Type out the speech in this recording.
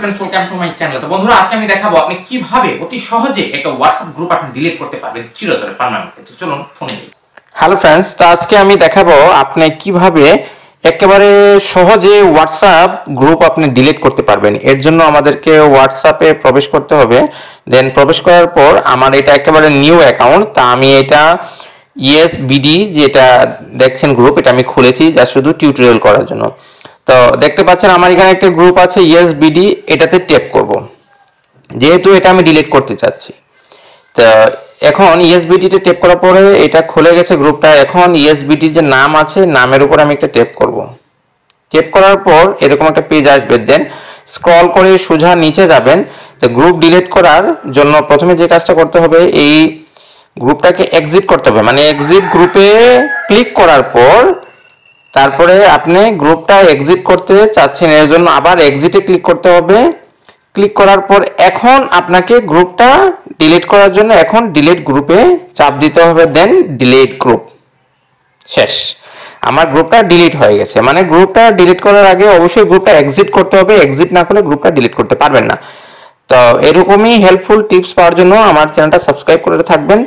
Friends, welcome to my channel. তো বন্ধুরা, আজকে আমি দেখাবো আপনি কিভাবে অতি সহজে একটা হোয়াটসঅ্যাপ গ্রুপ আপনি ডিলিট করতে পারবেন চিরতরে পার্মানেন্টলি। চলুন ফোনে নিই। হ্যালো ফ্রেন্ডস, তো আজকে আমি দেখাবো আপনি কিভাবে একেবারে সহজে হোয়াটসঅ্যাপ গ্রুপ আপনি ডিলিট করতে পারবেন। এর জন্য আমাদেরকে হোয়াটসঅ্যাপে প্রবেশ করতে হবে। দেন প্রবেশ করার পর আমার এটা একেবারে নিউ অ্যাকাউন্ট, তা আমি এটা ইএসবিডি যেটা দেখছেন গ্রুপ, এটা আমি খুলেছি যা শুধু টিউটোরিয়াল করার জন্য। তো দেখতে পাচ্ছেন আমার এখানে একটা গ্রুপ আছে ইএসবিডি, এটাতে ট্যাপ করব যেহেতু এটা আমি ডিলিট করতে চাচ্ছি। তো এখন ইএসবিডিতে ট্যাপ করার পরে এটা খুলে গেছে গ্রুপটা। এখন ইএসবিডি যে নাম আছে, নামের উপর আমি একটা ট্যাপ করব। ট্যাপ করার পর এরকম একটা পেজ আসবে। দেন স্ক্রল করে সোজা নিচে যাবেন। তো গ্রুপ ডিলিট করার জন্য প্রথমে যে কাজটা করতে হবে, এই গ্রুপটাকে এক্সিট করতে হবে। মানে এক্সিট গ্রুপে ক্লিক করার পর তারপরে আপনি গ্রুপটা এক্সিট করতে চাচ্ছেন, এর জন্য আবার এক্সিটে ক্লিক করতে হবে। ক্লিক করার পর এখন আপনাকে গ্রুপটা ডিলিট করার জন্য এখন ডিলিট গ্রুপে চাপ দিতে হবে। দেন ডিলিট গ্রুপ। শেষ, আমার গ্রুপটা ডিলিট হয়ে গেছে। মানে গ্রুপটা ডিলিট করার আগে অবশ্যই গ্রুপটা এক্সিট করতে হবে। এক্সিট না করলে গ্রুপটা ডিলিট করতে পারবেন না। তো এরকমই হেল্পফুল টিপস পাওয়ার জন্য আমার চ্যানেলটা সাবস্ক্রাইব করে থাকবেন।